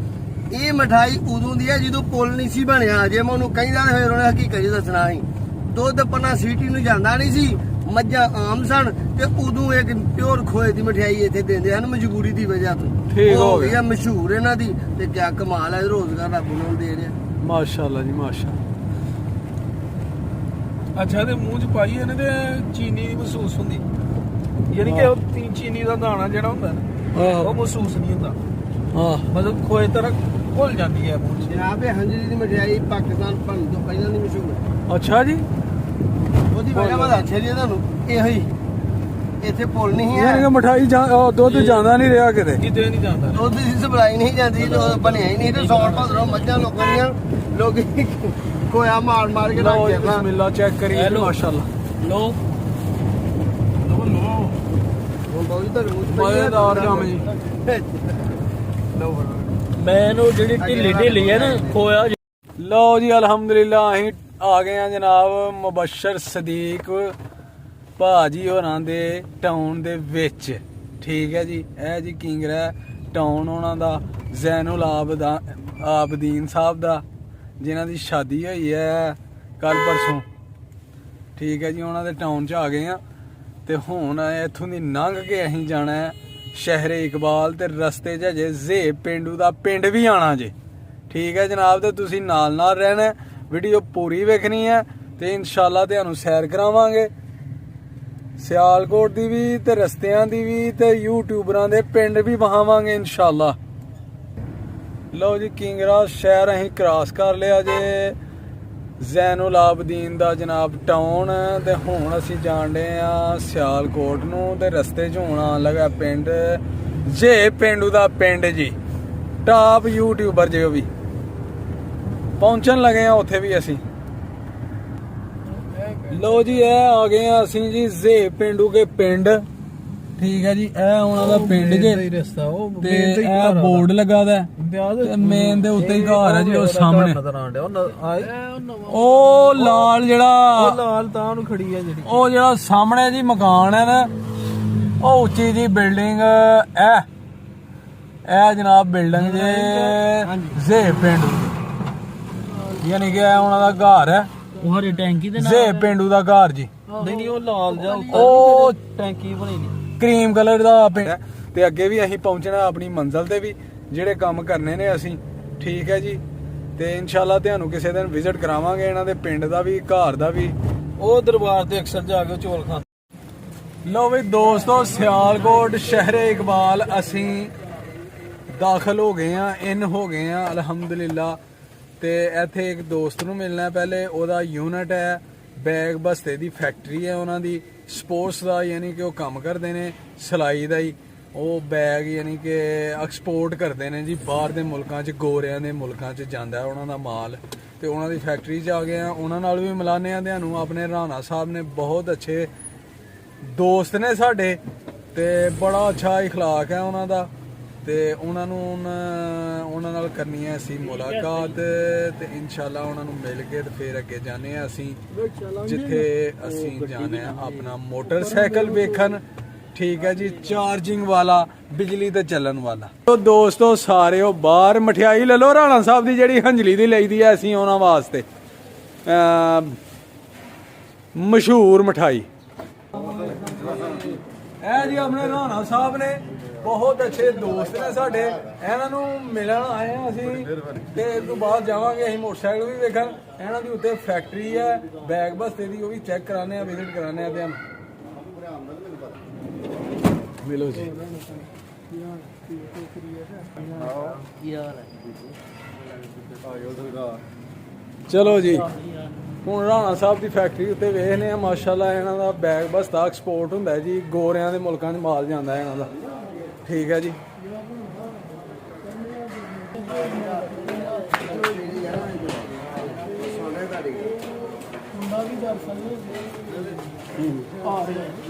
ਇਹ ਮਠਾਈ ਉਦੋਂ ਦੀ ਹੈ ਜਦੋਂ ਪੁੱਲ ਨਹੀਂ ਸੀ ਬਣਿਆ। ਜੇ ਮੈਂ ਉਹਨੂੰ ਕਹਿੰਦਾ ਫਿਰ ਉਹਨੇ ਹਕੀਕਤ ਜੀ ਦੱਸਣਾ ਸੀ। ਦੁੱਧ ਪੰਨਾ ਸੀਟੀ ਨੂੰ ਜਾਂਦਾ ਨਹੀਂ ਸੀ, ਮੱਝਾਂ ਆਮ ਸਨ, ਤੇ ਉਦੋਂ ਇੱਕ ਪਿਓਰ ਖੋਏ ਦੀ ਮਠਿਆਈ ਇੱਥੇ ਦਿੰਦੇ ਹਨ ਮਜਬੂਰੀ ਦੀ ਵਜ੍ਹਾ ਤੋਂ। ਠੀਕ ਹੋ ਗਿਆ, ਮਸ਼ਹੂਰ ਇਹਨਾਂ ਦੀ। ਤੇ ਕਿਆ ਕਮਾਲ ਹੈ, ਰੋਜ਼ਗਾਰ ਰੱਬ ਨੂੰ ਦੇ ਰਿਹਾ ਮਾਸ਼ਾਅੱਲਾ ਜੀ ਮਾਸ਼ਾਅੱਲਾ। ਅੱਛਾ, ਤੇ ਮੂੰਹ 'ਚ ਪਾਈ ਇਹਨੇ ਤੇ ਚੀਨੀ ਦੀ ਮਹਿਸੂਸ ਹੁੰਦੀ, ਯਾਨੀ ਕਿ ਉਹ ਚੀਨੀ ਦਾ ਦਾਣਾ ਜਿਹੜਾ ਹੁੰਦਾ ਨਾ ਉਹ ਮਹਿਸੂਸ ਨਹੀਂ ਹੁੰਦਾ। ਹਾਂ, ਮਤਲਬ ਖੋਏ ਤਰ੍ਹਾਂ ਘੁਲ ਜਾਂਦੀ ਹੈ ਮੂੰਹ 'ਚ। ਜਨਾਬ ਇਹ ਹੰਜਲੀ ਦੀ ਮਠਿਆਈ ਪਾਕਿਸਤਾਨ ਬਣਨ ਤੋਂ ਪਹਿਲਾਂ ਦੀ ਮਸ਼ਹੂਰ ਹੈ। ਅੱਛਾ ਜੀ, ਉਹਦੀ ਵਜ੍ਹਾ ਮੈਂ ਦੱਸਿਆ ਜੀ ਤੁਹਾਨੂੰ। ਇਹੋ ਹੀ ਇੱਥੇ ਪੁੱਲ ਨਹੀਂ ਯਾਨੀ ਕਿ ਹੈ, ਮਠਾਈ ਦੁੱਧ ਜਾਂਦਾ ਨਹੀਂ ਰਿਹਾ ਕਿਤੇ, ਕਿਤੇ ਨਹੀਂ ਜਾਂਦਾ। ਦੁੱਧ ਦੀ ਸਪਲਾਈ ਨਹੀਂ ਜਾਂਦੀ, ਬਣਿਆ ਹੀ ਨਹੀਂ। ਤੇ ਸੌਣ ਭਦਰੋਂ ਮੱਝਾਂ ਲੋਕਾਂ ਦੀਆਂ ਲੋਕੀ ਖੋਇਆ ਮਾਰ ਮਾਰ ਕੇ ਲਓ ਜੀ ਰੱਖ ਬਿਸਮਿਲ੍ਲਾ ਚੈੱਕ ਕਰੀਏ ਮਾਸ਼ਾਅੱਲਾ। ਲੋ ਹੁਣ ਬਾਊ ਜੀ ਤੁਹਾਡੇ ਮੂੰਹ 'ਚ ਪਈ ਹੈ। ਮਜ਼ੇਦਾਰ ਕੰਮ ਜੀ। ਲਓ ਬੜਾ ਮੈਨੂੰ ਜਿਹੜੀ ਢਿੱਲੀ ਢਿੱਲੀ ਹੈ ਨਾ ਖੋਇਆ। ਲਓ ਜੀ ਅਲਹਮਦੁਲਿਲਾ ਅਸੀਂ ਆ ਗਏ ਆ ਜਨਾਬ ਮੁਬਸ਼ਰ ਸਦੀਕ ਭਾਜੀ ਹੋਰਾਂ ਦੇ ਟਾਊਨ ਦੇ ਵਿੱਚ। ਠੀਕ ਹੈ ਜੀ, ਇਹ ਜੀ ਕਿੰਗਰਾ ਟਾਊਨ ਉਹਨਾਂ ਦਾ ਜ਼ੈਨੁਲ ਆਬਦੀਨ ਸਾਹਿਬ ਦਾ, ਜਿਨ੍ਹਾਂ ਦੀ ਸ਼ਾਦੀ ਹੋਈ ਹੈ ਕੱਲ ਪਰਸੋਂ। ਠੀਕ ਹੈ ਜੀ, ਉਹਨਾਂ ਦੇ ਟਾਊਨ 'ਚ ਆ ਗਏ ਆ ਤੇ ਹੁਣ ਇੱਥੋਂ ਦੀ ਲੰਘ ਕੇ ਅਸੀਂ ਜਾਣਾ ਹੈ ਸ਼ਹਿਰੇ ਇਕਬਾਲ, ਤੇ ਰਸਤੇ 'ਚ ਅਜੇ ਜ਼ੇਬ ਪਿੰਡੂ ਦਾ ਪਿੰਡ ਵੀ ਆਣਾ ਜੇ। ਠੀਕ ਹੈ ਜਨਾਬ, ਤੇ ਤੁਸੀਂ ਨਾਲ ਨਾਲ ਰਹਿਣਾ, ਵੀਡੀਓ ਪੂਰੀ ਵੇਖਣੀ ਹੈ ਤੇ ਇਨਸ਼ਾਅੱਲਾ ਤੁਹਾਨੂੰ ਸੈਰ ਕਰਾਵਾਂਗੇ ਸਿਆਲਕੋਟ ਦੀ ਵੀ ਤੇ ਰਸਤਿਆਂ ਦੀ ਵੀ ਤੇ ਯੂਟਿਊਬਰਾਂ ਦੇ ਪਿੰਡ ਵੀ ਵਹਾਵਾਂਗੇ ਇਨਸ਼ਾਅੱਲਾ। ਲਓ ਜੀ, ਕਿੰਗਰਾ ਸ਼ਹਿਰ ਅਸੀਂ ਕ੍ਰਾਸ ਕਰ ਲਿਆ ਜੇ, ਜ਼ੈਨੁਲ ਆਬਦੀਨ ਦਾ ਜਨਾਬ ਟਾਊਨ, ਤੇ ਹੁਣ ਅਸੀਂ ਜਾਣਦੇ ਆ ਸਿਆਲਕੋਟ ਨੂੰ, ਤੇ ਰਸਤੇ 'ਚ ਹੁਣ ਆਉਣ ਲੱਗਾ ਪਿੰਡ ਜੇ ਪਿੰਡੂ ਦਾ ਪਿੰਡ ਜੀ, ਟਾਪ ਯੂਟਿਊਬਰ ਜੇ ਉਹ ਵੀ ਪਹੁੰਚਣ ਲੱਗੇ ਆ ਉੱਥੇ ਵੀ ਅਸੀਂ। ਲੋ ਜੀ, ਇਹ ਆ ਗਏ ਆ ਅਸੀਂ ਜੀ ਜ਼ੇ ਪਿੰਡੂ ਕੇ ਪਿੰਡ। ਠੀਕ ਹੈ ਜੀ, ਇਹ ਉਹਨਾਂ ਦਾ ਪਿੰਡ ਜੇ ਤੇ ਇਹ ਬੋਰਡ ਲੱਗਾ ਦਾ ਤੇ ਮੇਨ ਦੇ ਉੱਤੇ ਹੀ ਘਰ ਹੈ ਜੀ ਉਹ ਸਾਹਮਣੇ। ਉਹ ਲਾਲ ਜਿਹੜਾ ਲਾਲ ਤਾਂ ਉਹਨੂੰ ਖੜੀ ਹੈ ਜਿਹੜੀ, ਉਹ ਜਿਹੜਾ ਸਾਹਮਣੇ ਜੀ ਮਕਾਨ ਹੈ ਨਾ, ਉਹ ਉੱਚੀ ਜੀ ਬਿਲਡਿੰਗ ਇਹ ਜਨਾਬ ਬਿਲਡਿੰਗ ਜੇ ਜ਼ੇ ਪਿੰਡੂ, ਯਾਨੀ ਕਿ ਇਹ ਉਹਨਾਂ ਦਾ ਘਰ ਹੈ। ਉਹ ਹਰੀ ਟੈਂਕੀ ਦੇ ਨਾਲ ਜ਼ੇ ਪਿੰਡੂ ਦਾ ਘਰ ਜੀ। ਨਹੀਂ ਉਹ ਲਾਲ ਜਾ ਉਹ ਟੈਂਕੀ ਬਣੀ ਨਹੀਂ, ਕਰੀਮ ਕਲਰ ਦਾ ਪਿੰਡ ਹੈ। ਤੇ ਅੱਗੇ ਵੀ ਅਸੀਂ ਪਹੁੰਚਣਾ ਆਪਣੀ ਮੰਜ਼ਿਲ ਤੇ ਵੀ, ਜਿਹੜੇ ਕੰਮ ਕਰਨੇ ਨੇ ਅਸੀਂ। ਠੀਕ ਹੈ ਜੀ, ਤੇ ਇਨਸ਼ਾਅੱਲਾ ਤੁਹਾਨੂੰ ਕਿਸੇ ਦਿਨ ਵਿਜ਼ਿਟ ਕਰਾਵਾਂਗੇ ਇਹਨਾਂ ਦੇ ਪਿੰਡ ਦਾ ਵੀ, ਘਰ ਦਾ ਵੀ। ਉਹ ਦਰਬਾਰ ਤੇ ਅਕਸਰ ਜਾ ਕੇ ਚੋਲ ਖਾਂ। ਲੋ ਵੀ ਦੋਸਤੋ, ਸਿਆਲਕੋਟ ਸ਼ਹਿਰੇ ਇਕਬਾਲ ਅਸੀਂ ਦਾਖਲ ਹੋ ਗਏ ਆ, ਇਨ ਹੋ ਗਏ ਆ ਅਲਹਮਦੁਲਿਲਾ। ਤੇ ਇੱਥੇ ਇੱਕ ਦੋਸਤ ਨੂੰ ਮਿਲਣਾ ਪਹਿਲੇ, ਉਹਦਾ ਯੂਨਿਟ ਹੈ ਬੈਗ ਬਸਤੇ ਦੀ ਫੈਕਟਰੀ ਹੈ ਉਹਨਾਂ ਦੀ, ਸਪੋਰਟਸ ਦਾ, ਯਾਨੀ ਕਿ ਉਹ ਕੰਮ ਕਰਦੇ ਨੇ ਸਿਲਾਈ ਦਾ ਹੀ। ਉਹ ਬੈਗ ਯਾਨੀ ਕਿ ਐਕਸਪੋਰਟ ਕਰਦੇ ਨੇ ਜੀ ਬਾਹਰ ਦੇ ਮੁਲਕਾਂ 'ਚ, ਗੋਰਿਆਂ ਦੇ ਮੁਲਕਾਂ 'ਚ ਜਾਂਦਾ ਉਹਨਾਂ ਦਾ ਮਾਲ। ਤੇ ਉਹਨਾਂ ਦੀ ਫੈਕਟਰੀ 'ਚ ਆ ਗਏ ਆ, ਉਹਨਾਂ ਨਾਲ ਵੀ ਮਿਲਾਨੇ ਆ ਤੁਹਾਨੂੰ। ਆਪਣੇ ਰਾਣਾ ਸਾਹਿਬ ਨੇ ਬਹੁਤ ਅੱਛੇ ਦੋਸਤ ਨੇ ਸਾਡੇ, ਤੇ ਬੜਾ ਅੱਛਾ ਇਖਲਾਕ ਹੈ ਉਹਨਾਂ ਦਾ, ਤੇ ਉਹਨਾਂ ਨਾਲ ਕਰਨੀ ਹੈ ਅਸੀਂ ਮੁਲਾਕਾਤ, ਤੇ ਇਨਸ਼ਾਅੱਲਾ ਉਹਨਾਂ ਨੂੰ ਮਿਲ ਕੇ ਤੇ ਫਿਰ ਅੱਗੇ ਜਾਣੇ ਆ ਅਸੀਂ ਜਿੱਥੇ ਅਸੀਂ ਜਾਣਾ ਹੈ ਆਪਣਾ ਮੋਟਰਸਾਈਕਲ ਵੇਖਣ। ਠੀਕ ਹੈ ਜੀ, ਚਾਰਜਿੰਗ ਵਾਲਾ, ਬਿਜਲੀ ਤੇ ਚੱਲਣ ਵਾਲਾ। ਤੋ ਦੋਸਤੋ ਸਾਰਿਓ, ਬਾਹਰ ਮਠਿਆਈ ਲੈ ਲਓ ਰਾਣਾ ਸਾਹਿਬ ਦੀ, ਜਿਹੜੀ ਹੰਜਲੀ ਦੀ ਲਈਦੀ ਹੈ ਅਸੀਂ ਉਹਨਾਂ ਵਾਸਤੇ, ਮਸ਼ਹੂਰ ਮਠਾਈ। ਇਹ ਜੀ ਆਪਣੇ ਰਾਣਾ ਸਾਹਿਬ ਨੇ, ਬਹੁਤ ਅੱਛੇ ਦੋਸਤ ਨੇ ਸਾਡੇ, ਇਹਨਾਂ ਨੂੰ ਮਿਲਣ ਆਏ ਆ ਅਸੀਂ। ਤੇ ਇਸ ਤੋਂ ਬਾਅਦ ਜਾਵਾਂਗੇ ਅਸੀਂ ਮੋਟਰਸਾਈਕਲ ਵੀ ਵੇਖਣ। ਇਹਨਾਂ ਦੀ ਉੱਤੇ ਫੈਕਟਰੀ ਹੈ ਬੈਗ ਬਸਤੇ ਦੀ, ਉਹ ਵੀ ਚੈੱਕ ਕਰਾਣੇ ਆ, ਵਿਜ਼ਿਟ ਕਰਾਣੇ ਆ। ਤੇ ਮਿਲੋ ਜੀ। ਚਲੋ ਜੀ, ਹੁਣ ਰਾਣਾ ਸਾਹਿਬ ਦੀ ਫੈਕਟਰੀ ਉੱਤੇ ਵੇਖਨੇ ਆ। ਮਾਸ਼ਾਅੱਲਾ ਇਹਨਾਂ ਦਾ ਬੈਗ ਬਸਤਾ ਐਕਸਪੋਰਟ ਹੁੰਦਾ ਹੈ ਜੀ, ਗੋਰਿਆਂ ਦੇ ਮੁਲਕਾਂ 'ਚ ਮਾਲ ਜਾਂਦਾ ਹੈ ਇਹਨਾਂ ਦਾ। ਠੀਕ ਹੈ ਜੀ,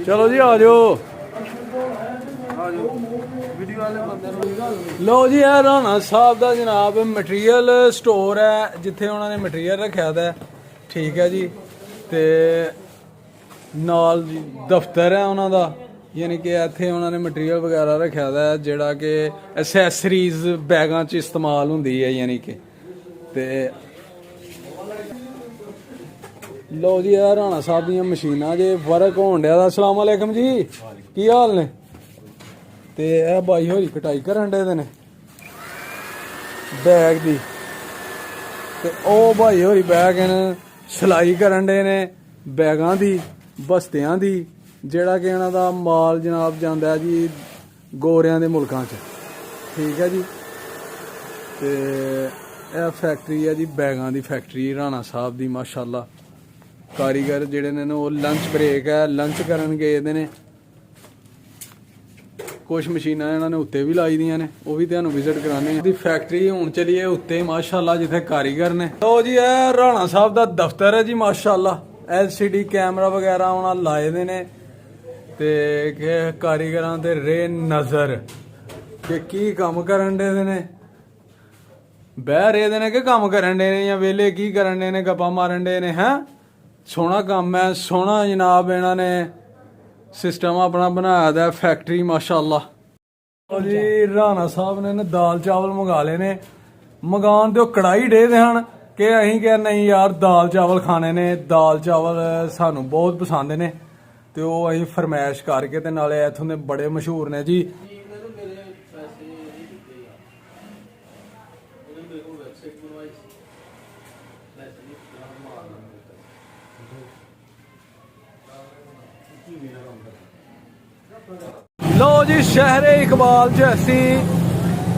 ਚਲੋ ਜੀ ਆ ਜਾਓ। ਲੋ ਜੀ, ਇਹ ਰਾਣਾ ਸਾਹਿਬ ਦਾ ਜਨਾਬ ਮਟੀਰੀਅਲ ਸਟੋਰ ਹੈ, ਜਿੱਥੇ ਉਹਨਾਂ ਨੇ ਮਟੀਰੀਅਲ ਰੱਖਿਆ ਦਾ। ਠੀਕ ਹੈ ਜੀ, ਤੇ ਨਾਲ ਦਫ਼ਤਰ ਹੈ ਉਹਨਾਂ ਦਾ, ਯਾਨੀ ਕਿ ਇੱਥੇ ਉਹਨਾਂ ਨੇ ਮਟੀਰੀਅਲ ਵਗੈਰਾ ਰੱਖਿਆ ਦਾ, ਜਿਹੜਾ ਕਿ ਐਸੈਸਰੀਜ਼ ਬੈਗਾਂ 'ਚ ਇਸਤੇਮਾਲ ਹੁੰਦੀ ਹੈ ਯਾਨੀ ਕਿ। ਤੇ ਲੋ ਜੀ, ਇਹ ਰਾਣਾ ਸਾਹਿਬ ਦੀਆਂ ਮਸ਼ੀਨਾਂ ਜੇ ਵਰਕ ਹੋਣ ਡਿਆ ਦਾ। ਅਸਲਾਮ ਵਾਲੇਕਮ ਜੀ, ਕੀ ਹਾਲ ਨੇ? ਤੇ ਇਹ ਬਾਈ ਹੋਰੀ ਕਟਾਈ ਕਰਨ ਡੇ ਨੇ ਬੈਗ ਦੀ, ਤੇ ਉਹ ਭਾਈ ਹੋਰੀ ਬੈਗ ਇਹਨਾਂ ਸਿਲਾਈ ਕਰਨ ਡੇ ਨੇ ਬੈਗਾਂ ਦੀ, ਬਸਤਿਆਂ ਦੀ, ਜਿਹੜਾ ਕਿ ਇਹਨਾਂ ਦਾ ਮਾਲ ਜਨਾਬ ਜਾਂਦਾ ਜੀ ਗੋਰਿਆਂ ਦੇ ਮੁਲਕਾਂ 'ਚ। ਠੀਕ ਹੈ ਜੀ, ਤੇ ਇਹ ਫੈਕਟਰੀ ਹੈ ਜੀ ਬੈਗਾਂ ਦੀ ਫੈਕਟਰੀ ਰਾਣਾ ਸਾਹਿਬ ਦੀ। ਮਾਸ਼ਾਅੱਲਾ ਕਾਰੀਗਰ ਜਿਹੜੇ ਨੇ ਉਹ ਲੰਚ ਬ੍ਰੇਕ ਹੈ, ਲੰਚ ਕਰਨ ਗਏ ਦੇ ਨੇ। ਕੁਛ ਮਸ਼ੀਨਾਂ ਇਹਨਾਂ ਨੇ ਉੱਤੇ ਵੀ ਲਾਈ ਦੀਆਂ ਨੇ, ਉਹ ਵੀ ਤੁਹਾਨੂੰ ਵਿਜ਼ਿਟ ਕਰਾਣੇ। ਇਹਦੀ ਫੈਕਟਰੀ ਹੁਣ ਚਲੀਏ ਉੱਤੇ ਮਾਸ਼ਾਅੱਲਾ, ਜਿੱਥੇ ਕਾਰੀਗਰ ਨੇ। ਲੋ ਜੀ, ਇਹ ਰਾਣਾ ਸਾਹਿਬ ਦਾ ਦਫ਼ਤਰ ਹੈ ਜੀ। ਮਾਸ਼ਾਅੱਲਾ LCD ਕੈਮਰਾ ਵਗੈਰਾ ਉਹਨਾਂ ਲਾਏ ਦੇ ਨੇ, ਤੇ ਕਿ ਕਾਰੀਗਰਾਂ ਤੇ ਰੇ ਨਜ਼ਰ ਕਿ ਕੀ ਕੰਮ ਕਰਨ ਦੇ ਨੇ, ਬਹਿ ਰਹੇ ਦੇ ਨੇ ਕਿ ਕੰਮ ਕਰਨ ਦੇ ਨੇ, ਜਾਂ ਵੇਲੇ ਕੀ ਕਰਨ ਦੇ ਨੇ, ਗੱਪਾਂ ਮਾਰਨ ਦੇ ਨੇ। ਹੈ ਸੋਹਣਾ ਕੰਮ ਹੈ, ਸੋਹਣਾ ਜਨਾਬ ਇਹਨਾਂ ਨੇ ਸਿਸਟਮ ਆਪਣਾ ਬਣਾਇਆ ਦਾ ਫੈਕਟਰੀ ਮਾਸ਼ਾਅੱਲਾ। ਜੀ ਰਾਣਾ ਸਾਹਿਬ ਨੇ ਦਾਲ ਚਾਵਲ ਮੰਗਾ ਲਏ ਨੇ, ਮੰਗਾਉਣ ਤੇ ਉਹ ਕੜਾਈ ਡੇਦੇ ਹਨ ਕਿ ਅਸੀਂ ਕਿਹਾ ਨਹੀਂ ਯਾਰ ਦਾਲ ਚਾਵਲ ਖਾਣੇ ਨੇ, ਦਾਲ ਚਾਵਲ ਸਾਨੂੰ ਬਹੁਤ ਪਸੰਦ ਨੇ, ਤੇ ਉਹ ਅਸੀਂ ਫਰਮਾਇਸ਼ ਕਰਕੇ ਤੇ ਨਾਲੇ ਇੱਥੋਂ ਦੇ ਬੜੇ ਮਸ਼ਹੂਰ ਨੇ ਜੀ। ਲੋ ਜੀ ਸ਼ਹਿਰੇ ਇਕਬਾਲ ਚ ਅਸੀਂ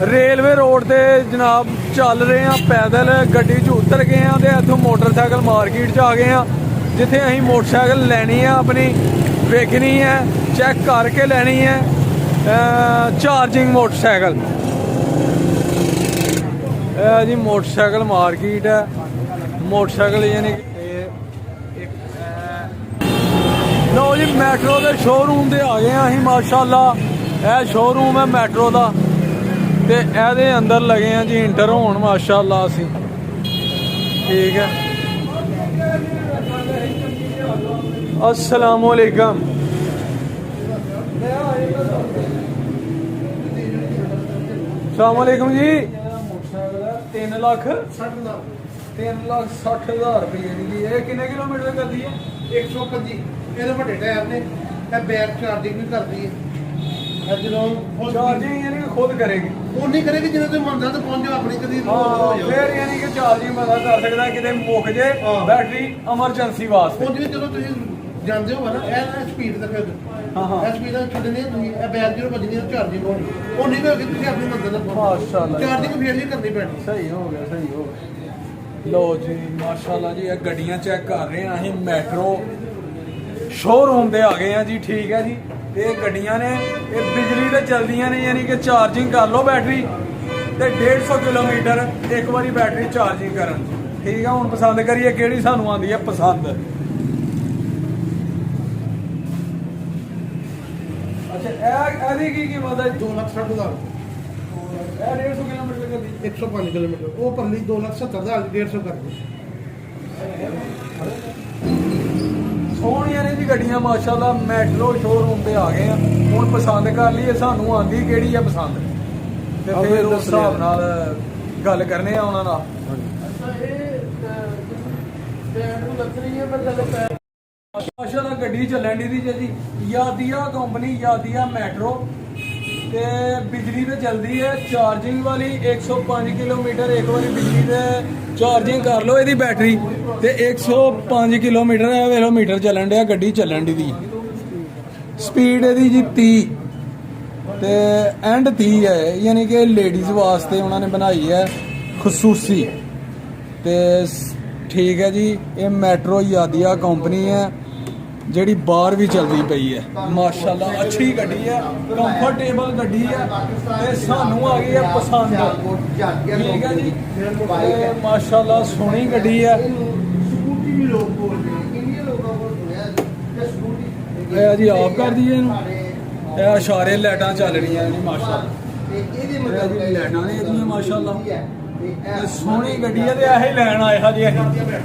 ਰੇਲਵੇ ਰੋਡ ਤੇ ਜਨਾਬ ਚੱਲ ਰਹੇ ਹਾਂ ਪੈਦਲ, ਗੱਡੀ 'ਚ ਉਤਰ ਗਏ ਹਾਂ ਤੇ ਇੱਥੋਂ ਮੋਟਰਸਾਈਕਲ ਮਾਰਕੀਟ 'ਚ ਆ ਗਏ ਹਾਂ, ਜਿੱਥੇ ਅਸੀਂ ਮੋਟਰਸਾਈਕਲ ਲੈਣੀ ਹੈ, ਆਪਣੀ ਵੇਖਣੀ ਹੈ, ਚੈੱਕ ਕਰਕੇ ਲੈਣੀ ਹੈ ਚਾਰਜਿੰਗ ਮੋਟਰਸਾਈਕਲ। ਇਹ ਜੀ ਮੋਟਰਸਾਈਕਲ ਮਾਰਕੀਟ ਹੈ, ਮੋਟਰਸਾਈਕਲ ਯਾਨੀ ਲੋ ਜੀ ਮੈਟਰੋ ਦੇ ਸ਼ੋਰੂਮ ਤੇ ਆ ਗਏ ਆ ਅਸੀਂ ਮਾਸ਼ਾਅੱਲਾ। ਇਹ ਸ਼ੋਰੂਮ ਹੈ ਮੈਟਰੋ ਦਾ ਤੇ ਇਹਦੇ ਅੰਦਰ ਲਗੇ ਆ ਜੀ ਇੰਟਰ ਹੋਣ ਮਾਸ਼ਾਅੱਲਾ ਅਸੀਂ। ਠੀਕ ਹੈ, अस्सलाम वालेकुम। अस्सलाम वालेकुम जी। 3,60,000 रुपये की ये कितने किलोमीटर कर दी है? 125 ਇਹਦੇ ਵੱਡੇ ਟਾਇਰ ਨੇ, ਇਹ ਬੈਕ ਚਾਰਜਿੰਗ ਵੀ ਕਰਦੀ ਹੈ। चार्जिंग यानी कि खुद करेगी? ਉਹ ਨਹੀਂ ਕਰੇਗੀ ਜਦੋਂ ਤੁਸੀਂ ਮੰਨਦਾ ਤਾਂ ਪਹੁੰਚ ਜਾਓ ਆਪਣੀ ਕਦੀ फिर यानी कि चार्जिंग बंदा कर सकता है कितने मुक जे बैटरी एमरजेंसी वास्ते। ਪਹੁੰਚ ਵੀ ਚਲੋ ਤੁਸੀਂ ਜਾਂਦੇ ਹੋ ਨਾ ਇਹ ਸਪੀਡ ਦਾ ਫਿਰ ਇਹ ਸਪੀਡ ਦਾ ਛੱਡਣੀ ਤੁਸੀਂ ਇਹ ਬੈਕ ਜਦੋਂ ਵੱਜਣੀ ਹੈ ਚਾਰਜਿੰਗ ਹੋਣੀ ਉਹ ਨਹੀਂ ਹੋਏਗੀ ਤੁਸੀਂ ਆਪਣੀ ਮੰਜ਼ਿਲ ਤੱਕ माशाल्लाह ਚਾਰਜਿੰਗ ਫੇਰ ਨਹੀਂ ਕਰਨੀ ਪੈਣੀ। सही हो गया, सही हो गया। लो जी माशाल्लाह जी, ये गड्डियां चेक कर रहे हैं ਅਸੀਂ ਮੈਟਰੋ ਸ਼ੋਰੂਮ ਦੇ ਆ ਗਏ ਆ ਜੀ। ਠੀਕ ਹੈ ਜੀ, ਇਹ ਗੱਡੀਆਂ ਨੇ ਇਹ ਬਿਜਲੀ ਤੇ ਚੱਲਦੀਆਂ ਨੇ, ਯਾਨੀ ਕਿ ਚਾਰਜਿੰਗ ਕਰ ਲਓ ਬੈਟਰੀ ਤੇ 150 ਕਿਲੋਮੀਟਰ ਇੱਕ ਵਾਰੀ ਬੈਟਰੀ ਚਾਰਜਿੰਗ ਕਰਨ। ਠੀਕ ਹੈ, ਹੁਣ ਪਸੰਦ ਕਰੀਏ ਕਿਹੜੀ ਸਾਨੂੰ ਆਉਂਦੀ ਹੈ ਪਸੰਦ। ਅੱਛਾ ਇਹਦੀ ਕੀ ਕੀਮਤ ਹੈ? 2,60,000 ਇਹ 150 ਕਿਲੋਮੀਟਰ ਕਰਦੀ 105 ਕਿਲੋਮੀਟਰ ਉਹ ਪਰਲੀ 2,70,000 150 ਕਰਦੀ। ਸੋਹਣੀਆਂ ਨੇ ਜੀ ਗੱਡੀਆਂ ਮਾਸ਼ਾਅੱਲਾ। ਮੈਟਰੋ ਸ਼ੋਰੂਮ ਤੇ ਆ ਗਏ ਆ, ਹੁਣ ਪਸੰਦ ਕਰ ਲਈਏ ਸਾਨੂੰ ਆਂਦੀ ਕਿਹੜੀ ਆ ਪਸੰਦ, ਤੇ ਫਿਰ ਉਸ ਹਿਸਾਬ ਨਾਲ ਗੱਲ ਕਰਨੇ ਆ ਉਹਨਾਂ ਨਾਲ। ਮਾਸ਼ਾਅੱਲਾ ਗੱਡੀ ਚੱਲਣ ਦੀ ਜੀ ਯਾਦੀਆ ਕੰਪਨੀ, ਯਾਦੀਆ ਮੈਟਰੋ, ਤੇ ਬਿਜਲੀ ਤੇ ਚੱਲਦੀ ਹੈ ਚਾਰਜਿੰਗ ਵਾਲੀ। 105 ਕਿਲੋਮੀਟਰ ਇੱਕ ਵਾਰੀ ਬਿਜਲੀ ਤੇ ਚਾਰਜਿੰਗ ਕਰ ਲਓ ਇਹਦੀ ਬੈਟਰੀ ਤੇ 105 ਕਿਲੋਮੀਟਰ ਹੈ ਵੇਖੋ ਮੀਟਰ ਚੱਲਣ ਡਿਆ ਗੱਡੀ ਚੱਲਣ ਦੀ। ਸਪੀਡ ਇਹਦੀ ਜੀ 30 ਤੇ ਐਂਡ 30 ਹੈ, ਯਾਨੀ ਕਿ ਲੇਡੀਜ਼ ਵਾਸਤੇ ਉਹਨਾਂ ਨੇ ਬਣਾਈ ਹੈ ਖਸੂਸੀ। ਤੇ ਠੀਕ ਹੈ ਜੀ, ਇਹ ਮੈਟਰੋ ਯਾਦੀਆ ਕੰਪਨੀ ਹੈ ਜਿਹੜੀ ਬਾਹਰ ਵੀ ਚੱਲਦੀ ਪਈ ਹੈ ਮਾਸ਼ਾਅੱਲਾ। ਅੱਛੀ ਗੱਡੀ ਹੈ, ਕੰਫਰਟੇਬਲ ਗੱਡੀ ਹੈ ਤੇ ਸਾਨੂੰ ਆ ਗਈ ਹੈ ਪਸੰਦ। ਠੀਕ ਹੈ ਜੀ, ਤੇ ਮਾਸ਼ਾਅੱਲਾ ਸੋਹਣੀ ਗੱਡੀ ਹੈ। ਸਕੂਟੀ ਵੀ ਲੋਕ ਬੋਲਦੇ ਨੇ, ਇੰਡੀਆ ਲੋਕਾਂ ਕੋਲ ਸੁਣਿਆ ਕਿ ਸਕੂਟੀ ਇਹ ਜੀ ਆਫ ਕਰ ਦਈਏ ਇਹਨੂੰ। ਇਹ ਇਸ਼ਾਰੇ ਲਾਈਟਾਂ ਚੱਲ ਰਹੀਆਂ ਨੇ ਮਾਸ਼ਾਅੱਲਾ, ਇਹਦੇ ਇਹ ਲਾਈਟਾਂ ਨੇ ਇਹਦੀਆਂ ਮਾਸ਼ਾਅੱਲਾ। ਤੇ ਸੋਹਣੀ ਗੱਡੀ ਹੈ ਤੇ ਇਹੀ ਲੈਣ ਆਏ ਹਾਂ ਜੀ ਅਸੀਂ।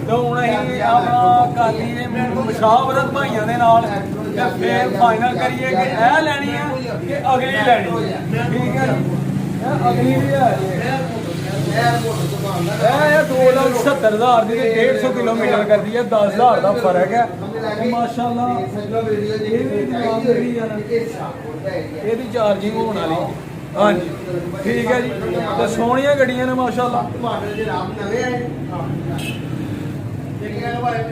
ਤੇ ਹੁਣ ਅਸੀਂ ਆਪਣਾ ਕਰ ਲਈਏ ਮੁਸ਼ਾਵਰਤ ਭਾਈਆਂ ਦੇ ਨਾਲ ਤੇ ਫਿਰ ਫਾਈਨਲ ਕਰੀਏ ਕਿ ਇਹ ਲੈਣੀ ਹੈ ਕਿ ਅਗਲੀ ਲੈਣੀ ਹੈ। ਠੀਕ ਹੈ ਜੀ, ਇਹ ਅਗਲੀ ਵੀ ਹੈ ਜੀ। ਇਹ 2,70,000 ਦੀ ਤੇ 150 ਕਿਲੋਮੀਟਰ ਕਰਦੀ ਹੈ, 10,000 ਦਾ ਫਰਕ ਹੈ ਮਾਸ਼ਾਅੱਲਾ। ਇਹਦੀ ਚਾਰਜਿੰਗ ਹੋਣ ਵਾਲੀ। ਹਾਂਜੀ ਠੀਕ ਹੈ ਜੀ, ਤੇ ਸੋਹਣੀਆਂ ਗੱਡੀਆਂ ਨੇ ਮਾਸ਼ਾਅੱਲਾ। ਮਾਡਲ ਦੇ ਨਾਮ ਨਵੇਂ ਆਏ ਜਿਹੜੀਆਂ ਲਵਾਏ ਨੇ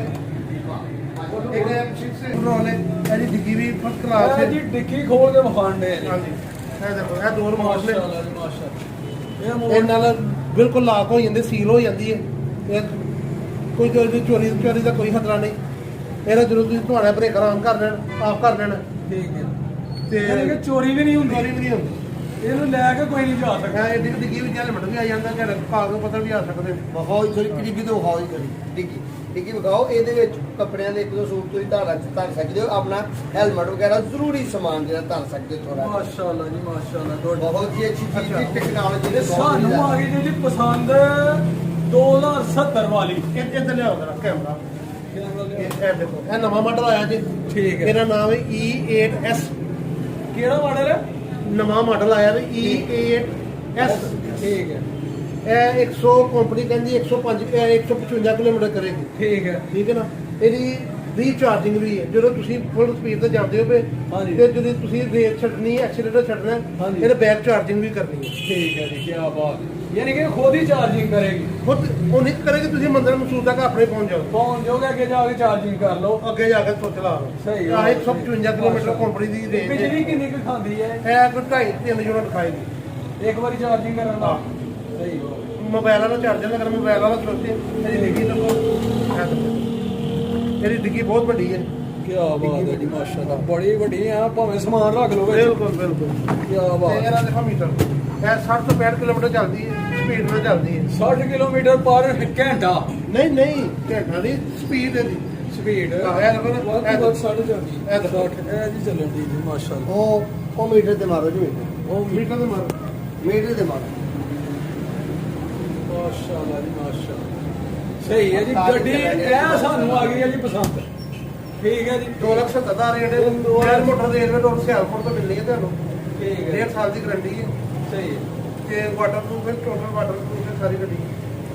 ਇੱਕ 6 ਰੋਲੇ ਇਹਦੀ ਡਿੱਗੀ ਵੀ ਫਸਟ ਕਲਾਸ ਹੈ ਇਹ ਜੀ ਡਿੱਗੀ ਖੋਲ ਕੇ ਵਿਖਾਉਂਦੇ ਨੇ। ਹਾਂਜੀ ਇਹ ਦੇਖੋ ਇਹ ਦੋ ਮਾਡਲ ਨੇ। ਮਾਸ਼ਾਅੱਲਾ ਜੀ ਮਾਸ਼ਾਅੱਲਾ। ਇਹ ਨਾਲ ਬਿਲਕੁਲ ਲਾਕ ਹੋ ਜਾਂਦੇ, ਸੀਲ ਹੋ ਜਾਂਦੀ ਹੈ। ਇਹ ਕੋਈ ਚੋਰੀ ਦਾ ਕੋਈ ਖਤਰਾ ਨਹੀਂ। ਇਹਦਾ ਜਦੋਂ ਤੁਸੀਂ ਤੁਹਾਡਾ ਬ੍ਰੇਕਰ ਆਨ ਕਰ ਲੈਣ ਆਫ ਕਰ ਲੈਣ ਠੀਕ ਹੈ, ਤੇ ਯਾਨੀ ਕਿ ਚੋਰੀ ਵੀ ਨਹੀਂ ਹੁੰਦੀ, ਚੋਰੀ ਵੀ ਨਹੀਂ ਹੁੰਦੀ। ਇਹਨੂੰ ਲੈ ਕੇ ਕੋਈ ਨਹੀਂ ਜਾ ਸਕਦਾ। ਐ ਡਿੱਗੀ ਡਿੱਗੀ ਵੀ ਹੈਲਮਟ ਵੀ ਆ ਜਾਂਦਾ, ਤੁਹਾਡੇ ਕਾਗਜ਼ ਪੱਤਰ ਵੀ ਆ ਸਕਦੇ ਨੇ। ਬਹੁਤ ਥੋੜੀ ਕਰੀਬੀ ਤੋਂ ਹਾਲ ਕਰੀ ਡਿੱਗੀ ਡਿੱਗੀ ਵਿਖਾਓ। ਇਹਦੇ ਵਿੱਚ ਕੱਪੜਿਆਂ ਦੇ ਇੱਕ ਦੋ ਸੂਟ ਤੁਸੀਂ ਧਰ ਸਕਦੇ ਹੋ, ਆਪਣਾ ਹੈਲਮਟ ਵਗੈਰਾ ਜ਼ਰੂਰੀ ਸਮਾਨ ਜਿਹੜਾ ਧਰ ਸਕਦੇ ਹੋ ਥੋੜਾ। ਮਾਸ਼ਾਅੱਲਾ ਜੀ ਮਾਸ਼ਾਅੱਲਾ, ਬਹੁਤ ਹੀ ਅੱਛੀ ਚੀਜ਼ ਦੀ ਟੈਕਨੋਲੋਜੀ ਤੇ ਸਾਨੂੰ ਆ ਗਈ ਜੀ ਪਸੰਦ 2070 ਵਾਲੀ। ਇੱਧਰ ਲਿਆਓ ਜਰਾ ਕੈਮਰਾ। ਇਹ ਦੇਖੋ ਇਹ ਨਵਾਂ ਮਾਡਲ ਆਇਆ ਜੀ, ਠੀਕ ਹੈ। ਇਹਦਾ ਨਾਮ ਹੈ E8S। ਕਿਹੜਾ ਮਾਡਲ ਹੈ? ਨਵਾਂ ਮਾਡਲ ਆਇਆ ਵੀ E8S। ਠੀਕ ਹੈ, ਇਹ 100 ਕੰਪਨੀ ਕਹਿੰਦੀ 155 ਕਿਲੋਮੀਟਰ ਕਰੇਗੀ। ਠੀਕ ਹੈ, ਠੀਕ ਹੈ ਨਾ। ਇਹਦੀ ਰੀਚਾਰਜਿੰਗ ਵੀ ਹੈ, ਜਦੋਂ ਤੁਸੀਂ ਫੁੱਲ ਸਪੀਡ ਤੇ ਜਾਂਦੇ ਹੋ ਹਾਂਜੀ। ਤੇ ਜਦੋਂ ਤੁਸੀਂ ਰੇਸ ਛੱਡਣੀ ਐਕਸੀਲਰੇਟਰ ਛੱਡਣਾ ਹਾਂਜੀ। ਇਹਦੇ ਬੈਕ ਚਾਰਜਿੰਗ ਵੀ ਕਰਨੀ ਹੈ। ਠੀਕ ਹੈ ਜੀ, ਕੀ ਬਾਤ। ਯਾਨੀ ਕਿ ਖੁਦ ਹੀ ਚਾਰਜਿੰਗ ਕਰੇਗੀ। ਖੁਦ ਉਹ ਨਹੀਂ ਕਰੇਗੀ, ਤੁਸੀਂ ਮੰਦਰ ਮਸੂਦ ਤੱਕ ਆਪਣੇ ਪਹੁੰਚ ਜਾਓ, ਪਹੁੰਚ ਜਾਓਗੇ, ਅੱਗੇ ਜਾ ਕੇ ਚਾਰਜਿੰਗ ਕਰ ਲਓ। ਅੱਗੇ ਜਾ ਕੇ ਤੋਂ ਚਲਾ ਲਓ। ਸਹੀ ਆਹ ਹੈ। 155 ਕਿਲੋਮੀਟਰ ਕੰਪਨੀ ਦੀ ਰੇਂਜ ਹੈ। ਬਿਜਲੀ ਕਿੰਨੀ ਕੁ ਖਾਂਦੀ ਹੈ? ਇਹ ਕੋਈ 2.5-3 ਯੂਨਿਟ ਖਾਏਗੀ ਇੱਕ ਵਾਰੀ ਚਾਰਜਿੰਗ ਕਰਨ ਦਾ। ਹਾਂ। ਸਹੀ ਹੋ। ਮੋਬਾਈਲ ਵਾਲਾ ਚਾਰਜਰ ਅਗਰ ਮੋਬਾਈਲ ਵਾਲਾ ਸੋਚੇ ਇਹਦੀ ਡਿੱਗੀ ਦੇਖੋ, ਇਹਦੀ ਡਿੱਗੀ ਬਹੁਤ ਵੱਡੀ ਹੈ। ਕੀ ਬਾਤ ਹੈ ਜੀ, ਮਾਸ਼ਾਅੱਲਾ ਬੜੀ ਵੱਡੀ ਆ, ਭਾਵੇਂ ਸਮਾਨ ਰੱਖ ਲਓ ਵਿੱਚ। ਬਿਲਕੁਲ ਬਿਲਕੁਲ। ਕੀ ਤੇ ਬਾਤ। ਇਹਦਾ ਦੇਖੋ ਮੀਟਰ, ਇਹ 60 ਤੋਂ 65 ਕਿਲੋਮੀਟਰ ਚੱਲਦੀ ਹੈ, ਸਪੀਡ ਨਾਲ ਚੱਲਦੀ ਹੈ। 60 ਕਿਲੋਮੀਟਰ ਪਰ ਘੰਟਾ ਨਹੀਂ ਨਹੀਂ ਘੰਟਾ ਦੀ ਸਪੀਡ ਇਹਦੀ। ਸਪੀਡ। ਹਾਂ, ਇਹ ਦੇਖੋ ਨਾ, ਇਹ ਦੇਖੋ। 60 ਇਹ ਦੇਖੋ। ਇਹ ਜੀ ਚੱਲਣ ਦੀ ਜੀ, ਮਾਸ਼ਾਅੱਲਾ। ਉਹ ਮੀਟਰ ਤੇ ਮਾਰੋ ਜੀ, ਉਹ ਮੀਟਰ ਤੇ ਮਾਰ। ਮੀਟਰ ਤੇ ਮਾਰੋ। ਮਾਸ਼ਾਅੱਲਾ ਜੀ, ਮਾਸ਼ਾਅੱਲਾ। ਸਹੀ ਹੈ ਜੀ, ਗੱਡੀ ਇਹ ਸਾਨੂੰ ਆ ਗਈ ਹੈ ਜੀ ਪਸੰਦ। ਠੀਕ ਹੈ ਜੀ, 2,70,000 ਦਾ ਰੇਟ ਹੈ। ਯਾਰ ਮੋਟਰ ਰੇਲਵੇ ਰੋਡ ਸਿਆਲਕੋਟ ਤੋਂ ਮਿਲਣੀ ਹੈ ਤੁਹਾਨੂੰ। ਠੀਕ ਹੈ। 1.5 ਸਾਲ ਦੀ ਗਾਰੰਟੀ ਹੈ ਸਹੀ ਹੈ, ਤੇ ਵਾਟਰਪ੍ਰੂਫ ਹੈ, ਟੋਟਲ ਵਾਟਰਪ੍ਰੂਫ ਹੈ ਸਾਰੀ ਗੱਡੀ।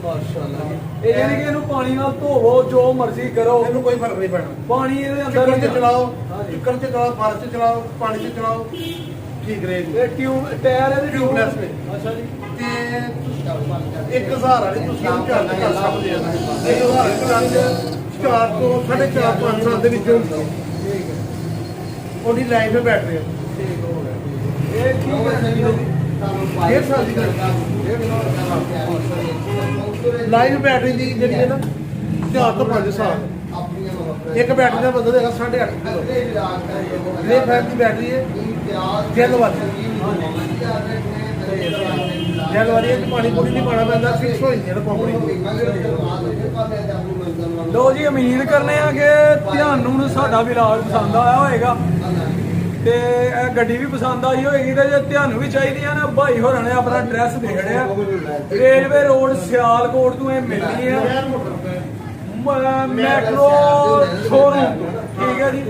ਮਾਸ਼ਾਅੱਲਾ ਜੀ। ਇਹ ਯਾਨੀ ਕਿ ਇਹਨੂੰ ਪਾਣੀ ਨਾਲ ਧੋਵੋ, ਜੋ ਮਰਜ਼ੀ ਕਰੋ, ਇਹਨੂੰ ਕੋਈ ਫਰਕ ਨਹੀਂ ਪੈਣਾ। ਪਾਣੀ ਇਹਦੇ ਅੰਦਰ ਚਿੱਕੜ ਨਹੀਂ 'ਚ ਚਲਾਓ, ਹਾਂਜੀ। ਚਿੱਕੜ 'ਚ ਚਲਾਓ, ਬਾਰਿਸ਼ 'ਚ ਚਲਾਓ, ਪਾਣੀ 'ਚ ਚਲਾਓ, ਠੀਕ ਰਹੇਗੀ। ਇਹ ਟਾਇਰ ਇਹਦੇ Tubeless ਨੇ। ਅੱਛਾ ਜੀ। ਤੇ 1,000 ਵਾਲੀ ਤੁਸੀਂ ਇਹਨੂੰ ਚਾਰਜ ਕਰ ਸਕਦੇ ਹੋ। 1,000 ਚਾਰਜ 4 ਤੋਂ 4.5 5 ਸਾਲ ਦੇ ਵਿੱਚੋਂ ਠੀਕ ਹੈ, ਉਹਦੀ ਲਾਈਫ ਹੈ ਬੈਟਰੀ। ਠੀਕ ਹੋ ਗਿਆ। ਇਹ ਠੀਕ ਹੈ ਜੀ। 1.5 ਸਾਲ ਦੀ ਲਾਈਫ ਬੈਟਰੀ ਦੀ ਜਿਹੜੀ ਹੈ ਨਾ 4 ਤੋਂ 5 ਸਾਲ। ਇੱਕ ਬੈਟਰੀ ਦਾ ਬੰਦਾ ਦੇਗਾ 8.5 ਕਿਲੋ। ਇਹ ਫੈਨ ਦੀ ਬੈਟਰੀ ਹੈ, ਜੈਲ ਵਾਲੀ। ਜੈਲ ਵਾਲੀ ਇਹ 'ਚ ਪਾਣੀ ਪੂਰੀ ਨਹੀਂ ਪਾਣਾ ਪੈਂਦਾ, ਫਿਕਸ ਹੋ ਜਾਂਦੀ ਹੈ ਕੰਪਨੀ ਦੀ। ਲੋ ਜੀ, ਉਮੀਦ ਕਰਨੇ ਆ ਕਿ ਤੁਹਾਨੂੰ ਸਾਡਾ ਵਿਰਾਜ ਪਸੰਦ ਆਇਆ ਹੋਏਗਾ ਤੇ ਇਹ ਗੱਡੀ ਵੀ ਪਸੰਦ ਆਈ ਹੋਏਗੀ। ਤੇ ਜੇ ਤੁਹਾਨੂੰ ਵੀ ਚਾਹੀਦੀ ਆ ਨਾ, ਭਾਈ ਹੋਰਾਂ ਨੇ ਆਪਣਾ ਐਡਰੈਸ ਦੇ ਖੜਿਆ, ਰੇਲਵੇ ਰੋਡ ਸਿਆਲਕੋਟ ਤੋਂ ਇਹ ਮਿਲਣੀ ਹੈ, ਮੈਟਰੋ ਸ਼ੋਰੂਮ। ਠੀਕ ਹੈ ਜੀ।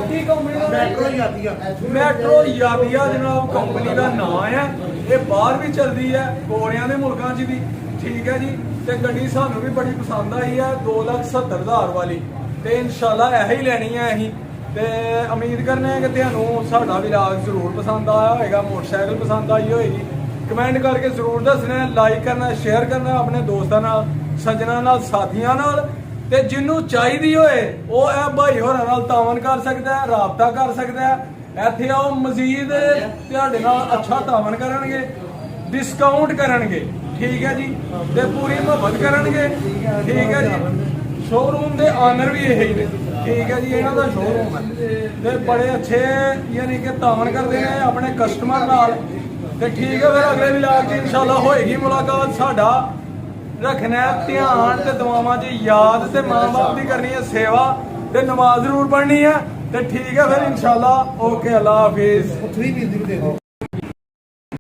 ਕੀ ਕੰਪਨੀ ਦਾ? ਮੈਟਰੋ ਹੀ ਆਤੀ ਆ। ਮੈਟਰੋ ਯਾਬੀਆ ਜਨਾਬ ਕੰਪਨੀ ਦਾ ਨਾਮ ਹੈ। ਇਹ ਬਾਹਰ ਵੀ ਚੱਲਦੀ ਹੈ, ਗੋਰਿਆਂ ਦੇ ਮੁਲਕਾਂ 'ਚ ਵੀ। ਠੀਕ ਹੈ ਜੀ। ਤੇ ਗੱਡੀ ਸਾਨੂੰ ਵੀ ਬੜੀ ਪਸੰਦ ਆਈ ਹੈ, 2,70,000 ਵਾਲੀ। ਤੇ ਇਨਸ਼ਾਅੱਲਾ ਇਹ ਹੀ ਲੈਣੀ ਹੈ ਅਸੀਂ। ਤੇ ਉਮੀਦ ਕਰਨੇ ਆ ਕਿ ਤੁਹਾਨੂੰ ਸਾਡਾ ਵਿਲਾਗ ਜ਼ਰੂਰ ਪਸੰਦ ਆਇਆ ਹੋਏਗਾ, ਮੋਟਰਸਾਈਕਲ ਪਸੰਦ ਆਈ ਹੋਏਗੀ। ਕਮੈਂਟ ਕਰਕੇ ਜ਼ਰੂਰ ਦੱਸਣਾ, ਲਾਈਕ ਕਰਨਾ, ਸ਼ੇਅਰ ਕਰਨਾ ਆਪਣੇ ਦੋਸਤਾਂ ਨਾਲ, ਸੱਜਣਾਂ ਨਾਲ, ਸਾਥੀਆਂ ਨਾਲ। ਤੇ ਜਿਹਨੂੰ ਚਾਹੀਦੀ ਹੋਏ ਉਹ ਇਹ ਭਾਈ ਹੋਰਾਂ ਨਾਲ ਤਾਵਨ ਕਰ ਸਕਦਾ ਹੈ, ਰਾਬਤਾ ਕਰ ਸਕਦਾ ਹੈ। ਇੱਥੇ ਆਓ, ਮਜ਼ੀਦ ਤੁਹਾਡੇ ਨਾਲ ਅੱਛਾ ਤਾਵਨ ਕਰਨਗੇ, ਡਿਸਕਾਊਂਟ ਕਰਨਗੇ। ਠੀਕ ਹੈ ਜੀ। ਤੇ ਪੂਰੀ ਮੁਹੱਬਤ ਕਰਨਗੇ। ਠੀਕ ਹੈ ਜੀ। ਸ਼ੋਰੂਮ ਦੇ ਆਨਰ ਵੀ ਇਹੀ ਨੇ। ਠੀਕ ਹੈ ਜੀ, ਇਹਨਾਂ ਦਾ ਸ਼ੋਰੂਮ ਹੈ ਤੇ ਬੜੇ ਅੱਛੇ ਯਾਨੀ ਕਿ ਤਾਵਨ ਕਰਦੇ ਨੇ ਆਪਣੇ ਕਸਟਮਰ ਨਾਲ। ਤੇ ਠੀਕ ਹੈ, ਫਿਰ ਅਗਲੇ ਵਲੌਗ 'ਚ ਇਨਸ਼ਾਅੱਲਾ ਹੋਏਗੀ ਮੁਲਾਕਾਤ। ਸਾਡਾ ਰੱਖਣਾ ਹੈ ਧਿਆਨ ਤੇ ਦੁਆਵਾਂ 'ਚ ਯਾਦ, ਤੇ ਮਾਂ ਬਾਪ ਦੀ ਕਰਨੀ ਹੈ ਸੇਵਾ, ਤੇ ਨਮਾਜ਼ ਜ਼ਰੂਰ ਪੜ੍ਹਨੀ ਹੈ। ਤੇ ਠੀਕ ਹੈ, ਫਿਰ ਇਨਸ਼ਾਅੱਲਾ ਓਕੇ, ਅੱਲਾ ਹਾਫਿਜ਼। 3 ਵੀਲ ਦੀ ਵੀ ਦੇ ਦਿਓ।